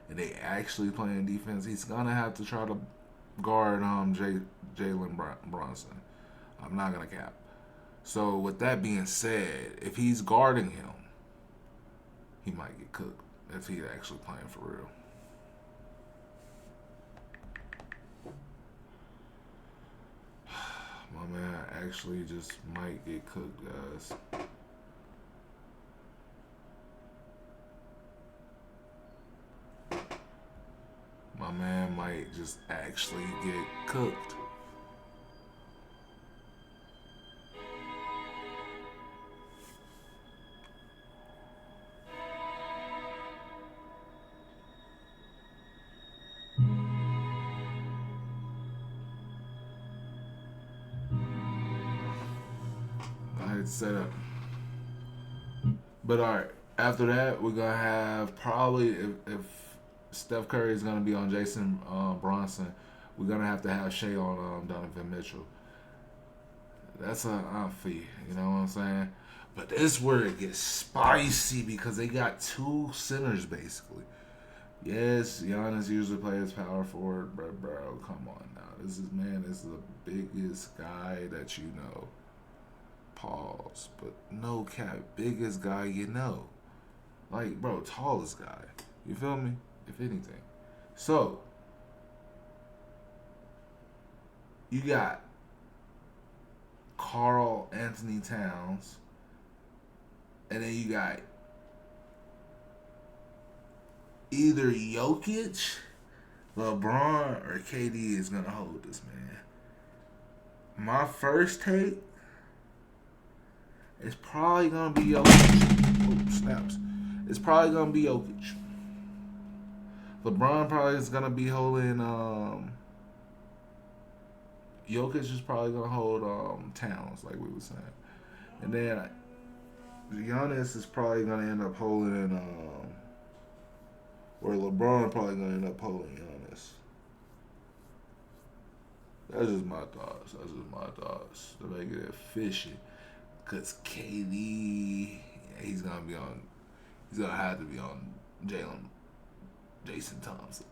and they actually playing defense, he's gonna have to try to guard Jalen Brunson. I'm not gonna cap. So with that being said, if he's guarding him, he might get cooked if he's actually playing for real. My man actually just might get cooked, guys. My man might just actually get cooked. Set up. But all right, after that, we're gonna have probably if Steph Curry is gonna be on Jason Bronson, we're gonna have to have Shea on Donovan Mitchell. That's a fee, you know what I'm saying? But this is where it gets spicy because they got two centers basically. Yes, Giannis usually plays power forward, but bro, come on now. This is the biggest guy that you know. Pause, but no cap, biggest guy you know. Like, bro, tallest guy. You feel me? If anything. So, you got Karl Anthony Towns, and then you got either Jokic, LeBron, or KD is gonna hold this, man. My first take, it's probably gonna be Jokic. Oh, snaps. It's probably gonna be Jokic. LeBron probably is gonna be holding. Jokic is probably gonna hold Towns, like we were saying, and then Giannis is probably gonna end up holding. Or LeBron probably gonna end up holding Giannis. That's just my thoughts. To make it efficient. Because KD, he's gonna have to be on Jason Thompson.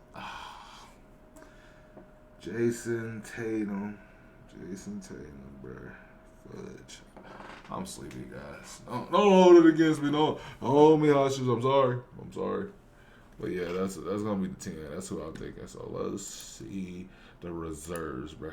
Jason Tatum, bro. Fudge. I'm sleepy, guys. Don't hold it against me. Don't hold me hostage. I'm sorry. But yeah, that's gonna be the 10. That's who I'm thinking. So let's see the reserves, bro.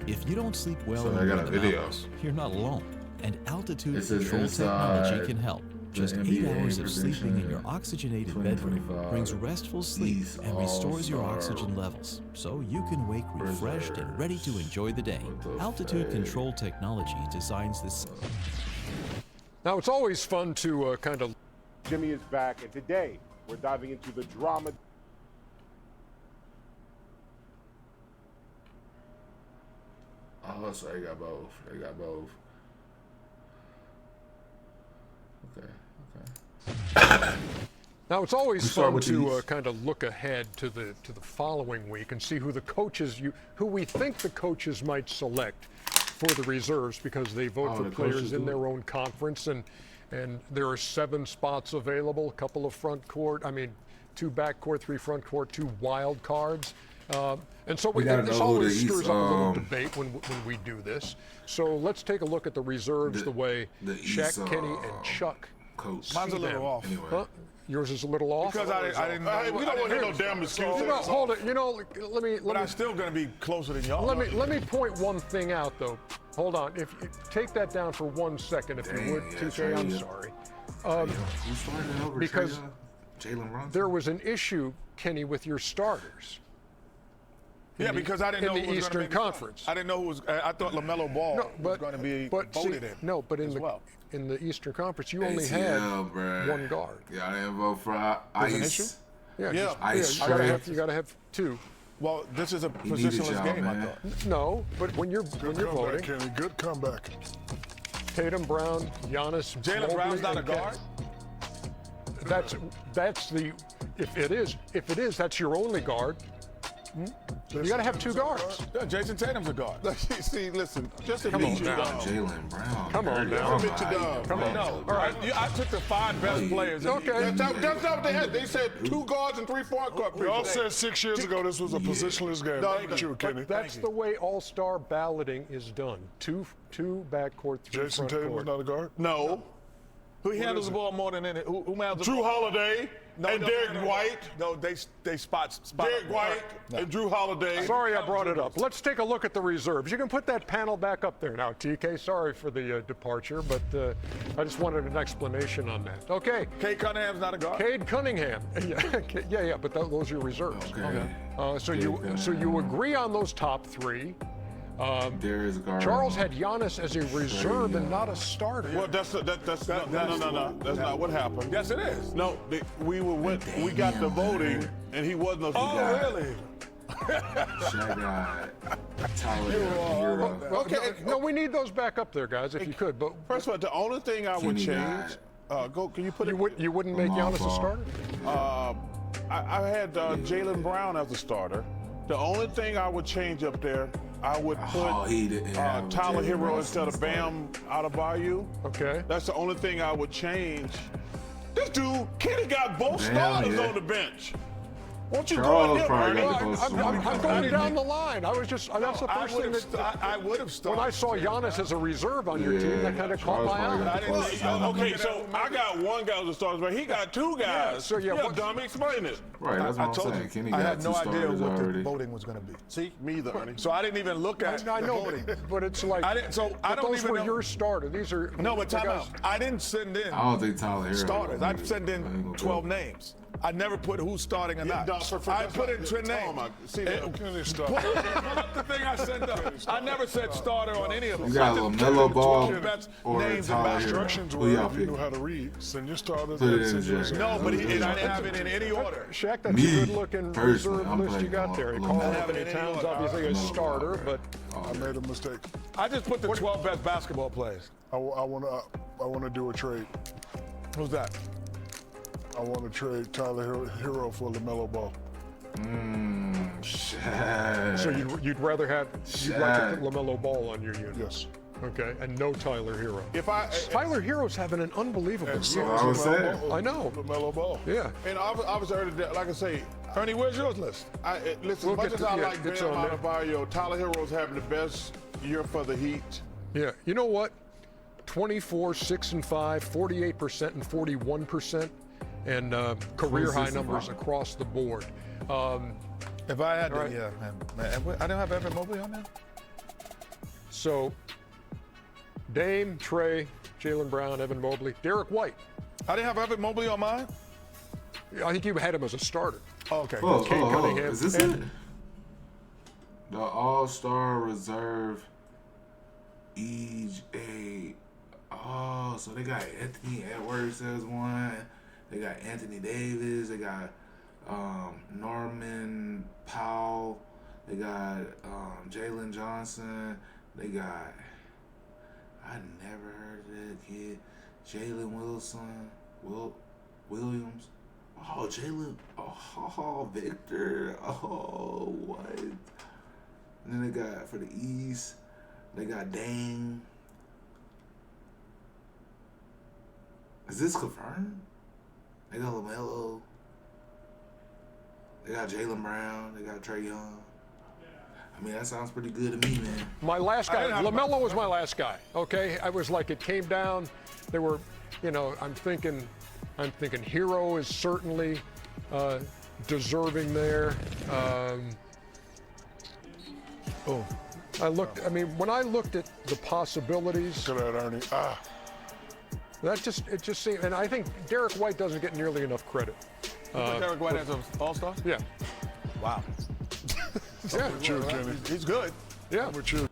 If you don't sleep well So I got a video. mountains, you're not alone. And altitude This is control inside technology can help. Just 8 NBA hours of sleeping in your prediction oxygenated bedroom 2025 brings restful sleep East and restores your All-Star oxygen levels, so you can wake refreshed and ready to enjoy the day. What the Altitude fuck? control technology designs this. Now, it's always fun to kind of. Jimmy is back, and today we're diving into the drama. Oh, so they got both. Okay. Now, it's always start fun with to these. kind of look ahead to the following week and see who who we think the coaches might select for the reserves, because they vote for the players coaches in do their it? own conference, and there are 7 spots available, a couple of front court, 2 back court, 3 front court, 2 wild cards. And so We gotta this know who always the stirs East, up a little debate when we do this. So let's take a look at the reserves the way the Shaq, East, Kenny, and Chuck Coach. Mine's a see little them. off. Anyway. Huh? Yours is a little off? Because I didn't know. We don't want to hear no damn excuses. Hold it. Let me. But I'm still going to be closer than y'all. Let me point one thing out, though. Hold on. If you take that down for 1 second, if you would, yeah, TJ. Trey, I'm yeah. sorry. Who's starting over? because Jalen Brunson. There was an issue, Kenny, with your starters. Yeah, because I didn't know in who the was going to Eastern be Conference. I didn't know who was. I thought LaMelo Ball was going to be voted in. But in as the well. in the Eastern Conference, you only ATL, had bruh. one guard. Yeah, I didn't vote for Ice. Yeah, Ice you gotta have two. Well, this is a He needed positionless y'all, game, I man. thought. No, but when you're Good voting, comeback, Kenny. Good comeback. Tatum, Brown, Giannis, Jalen Mobley, Brown's not a and Cat. guard? That's the if it is that's your only guard. You got to have two guards. Yeah, Jason Tatum's a guard. See, listen, just Come on admit you now. dog. Jalen Brown. Come on dirty. now. Oh, Admit you my dog. God. No, all right. I took the 5 best players. Okay. That's not what they had. They said 2 guards and 3 point guard. We all said 6 years ago this was a positionless game. No, Thank you, Kenny. That's the way All-Star balloting is done. Two backcourt, three Jason front Tatum was court. not a guard? No. Who handles the ball more than any? Who handles the Drew ball? Holiday and Derek White. No, they spot. Derek White and Drew Holiday. Sorry I brought it up. Let's take a look at the reserves. You can put that panel back up there now, TK. Sorry for the departure, but I just wanted an explanation on that. Okay. Cade Cunningham's not a guard. Cade Cunningham. yeah, but those are your reserves. Okay. So you agree on those top 3. Darius Garland. Charles had Giannis as a reserve and not a starter. Well, that's no. That's not what happened. Yes, it is. No, we got the voting, and he wasn't a. Oh, really? Shaq got Tyler Hero. Okay. No, we need those back up there, guys, if you could. But First of all, the only thing I would Kenny change. Can you put you it? wouldn't make Lamar Giannis a Ball. starter? I had Jalen Brown as a starter. The only thing I would change up there, I would put Oh, he didn't have Tyler Jalen Hero Brunson instead of Bam Adebayo. Okay. That's the only thing I would change. This dude, Kenny got both Damn, starters yeah. on the bench. Won't you Charles go in probably there, got Ernie? the most I'm going down the line. I was just that's the I first would thing have. that I would have started. when I saw Giannis as a reserve on your team, that kind of caught Charles my probably eye. got the most starters. Okay, so I got one guy as a starter, but he got 2 guys. so yeah, what- dummy, explain it. Right, that's what I'm told saying. you, Kenny I got had 2 no idea starters what the already. voting was going to be. See, me either, Ernie. So I didn't even look at I the know, voting. but it's like I didn't- so I but don't those even were know- your starter. These are No, but the time guys- out. I didn't send in I don't think Tyler Hero. starters. I send I ain't in gonna 12 go. names. I never put who's starting or not. No, I put in 10 names. See, Kenny started. Put up the thing I sent up. I never said starter on any of them. You got I just LaMelo put Ball 12 best or names in Tyler basketball. Hero. Instructions Who were y'all if you knew pick? how to read. Send your starters. Put it and in send the your jacket. No, but Yeah. I didn't have it in any order. Shaq, that's Me, a good-looking personally, reserve I'm list you playing got on there. Lamar. Carl I have it Anthony in any Towns, order. obviously a Lamar. starter, but I made a mistake. I just put the 12 best basketball players. I want to do a trade. Who's that? I want to trade Tyler Hero for LaMelo Ball. Shaq. so you'd rather have you'd like to put LaMelo Ball on your unit. Yes. Okay, and no Tyler Hero. Tyler, Tyler Hero's having an unbelievable And season. so is I was LaMelo saying. Ball. I know. LaMelo Ball. Yeah. and obviously, like I say, Ernie, where's yours list? listen, We'll as much get as to- I yeah, like it's Bam on there. Adebayo, Tyler Hero's having the best year for the Heat. Yeah. You know what? 24, 6 and 5, 48% and 41%, and career 26 high and numbers 5. across the board. If I had to, All right. yeah, man. I don't have Evan Mobley on there? So Dame, Trey, Jalen Brown, Evan Mobley, Derek White. I didn't have Evan Mobley on mine? I think you had him as a starter. Oh, okay. Oh, Cade Cunningham. Is this And- it? The All-Star Reserve EJ. Oh, so they got Anthony Edwards as one. They got Anthony Davis. They got Norman Powell. They got Jalen Johnson. They got, I never heard of that kid. Jalen Williams. Oh, Jalen. Oh, Victor. Oh, what? And then they got, for the East, they got Dame. Is this confirmed? They got LaMelo. They got Jalen Brown. They got Trae Young. I mean, that sounds pretty good to me, man. My last guy, didn't have LaMelo was my last guy. Okay, I was like, it came down. They were, I'm thinking Hero is certainly deserving there. When I looked at the possibilities, Look at that, Ernie. it just seemed, and I think Derek White doesn't get nearly enough credit. Derek White as an all-star? Yeah, Wow. yeah, With you, Kenny. He's good. yeah. With you.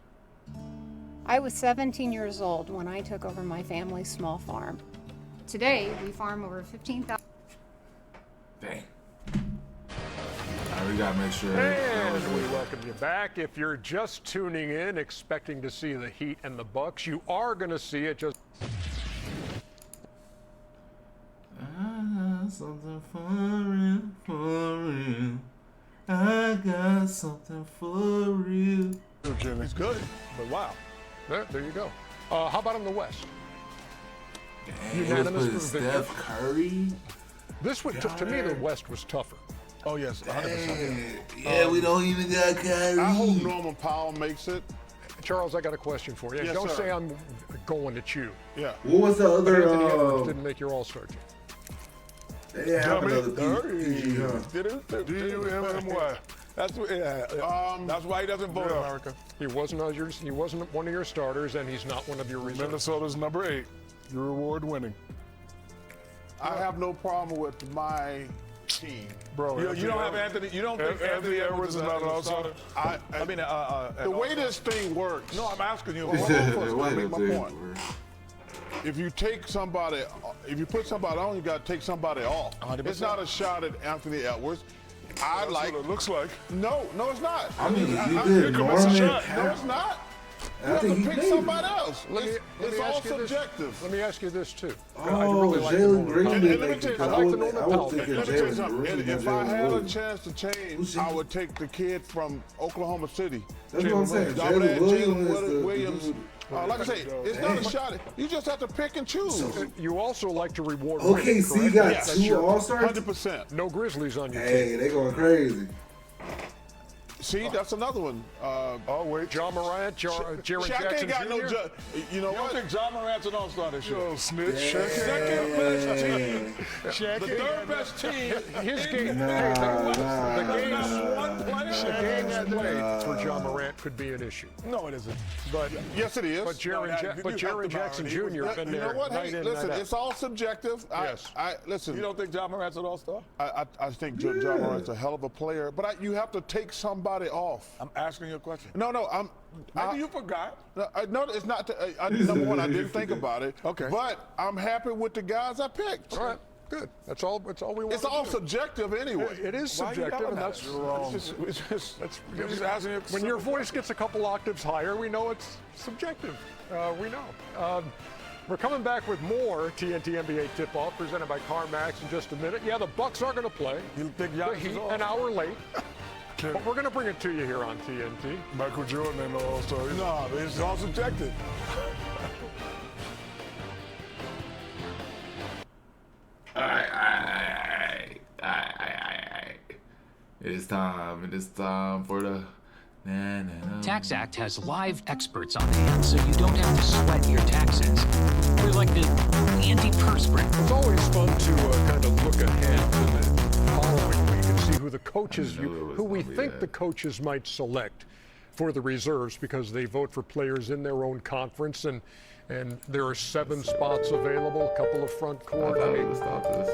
I was 17 years old when I took over my family's small farm. Today, we farm over 15,000. Dang. All right, we gotta make sure. And we welcome you back. If you're just tuning in, expecting to see the Heat and the Bucks, you are going to see it. Just I got something for real. I got something for real. It's good, but wow. there you go. How about in the West? Unanimous for Steph Curry. This one, to me, the West was tougher. Oh yes, 100%. Yeah, we don't even got Kyrie. I hope Norman Powell makes it. Charles, I got a question for you. Yes, Don't sir. say I'm going at you. Yeah. What was the other? Anthony Edwards didn't make your All-Star team. They have another PG, huh? D-U-M-M-Y. That's that's why he doesn't vote in America. He wasn't one of your starters, and he's not one of your reserves. Minnesota's number 8. Your award winning. I have no problem with my team. Bro, You don't have Anthony. You don't think Anthony Edwards is not an outsider? I mean, The way this thing works. No, I'm asking you. Hold on first, Wait I'll a make my minute. point. If you take somebody, if you put somebody on, you got to take somebody off. 100%. It's not a shot at Anthony Edwards. I That's like. what it looks like. No, it's not. I mean, you I- did come on, Norman. shot. No, it's not. I You have think to he pick made it. somebody else. Let me It's all ask you this. subjective. Let me ask you this too. Oh, the Jalen Norman Green Powell. did And let me make tell it. you, I I like was the Norman I was Powell. thinking Let me tell you Jalen something. Green If and if I Jalen had a Williams. chance to change, Who's I he? would take the kid from Oklahoma City. That's what I'm saying. I would Jalen add Williams is the Williams. dude. Like I say, it's not a shot. You just have to pick and choose. You also like to reward Okay, winning, see, you correct? got Yes, two sure. All-Stars. 100%. No Grizzlies on your team. Hey, they going crazy. See, that's another one. Oh, wait. John Morant, Jaren Shaq Jackson ain't got no. Jr. You know You don't what? think John Morant's an all-star this year? Yo, snitch. Second best team. Shaq The ain't third got best team. His in game, the hey, West. nah. the There's games, not one player. the games played for John Morant could be an issue. No, it isn't. But Yes, it is. but Jaren you have Jaren to Jackson borrow it. He Jr. was- been You there know what? night Hey, in, listen, night out. it's all subjective. Yes. I listen. You don't think John Morant's an all-star? I think John Morant's a hell of a player, but you have to take somebody off. I'm asking you a question. No, Maybe you forgot. No, it's not. Number one, I didn't think about it. Okay. But I'm happy with the guys I picked. All right, good. That's all we want. It's all subjective anyway. It is Why you subjective, yelling and at that's us? It's just asking you. when your voice gets a couple octaves higher, we know it's subjective. We know. We're coming back with more TNT NBA tip-off presented by CarMax in just a minute. Yeah, the Bucks are going to play. You think The Giannis Heat is off? an hour late, but we're going to bring it to you here on TNT. Michael Jordan ain't no all-star. No, it's all subjective. Alright. It is time for the Tax Act has live experts on hand, so you don't have to sweat your taxes. They're like the antiperspirant. It's always fun to kind of look ahead to the following week and see who the coaches, I knew it was who we gonna be think that. the coaches might select for the reserves because they vote for players in their own conference, and there are 7 spots available, a couple of front I court. thought we would stop this.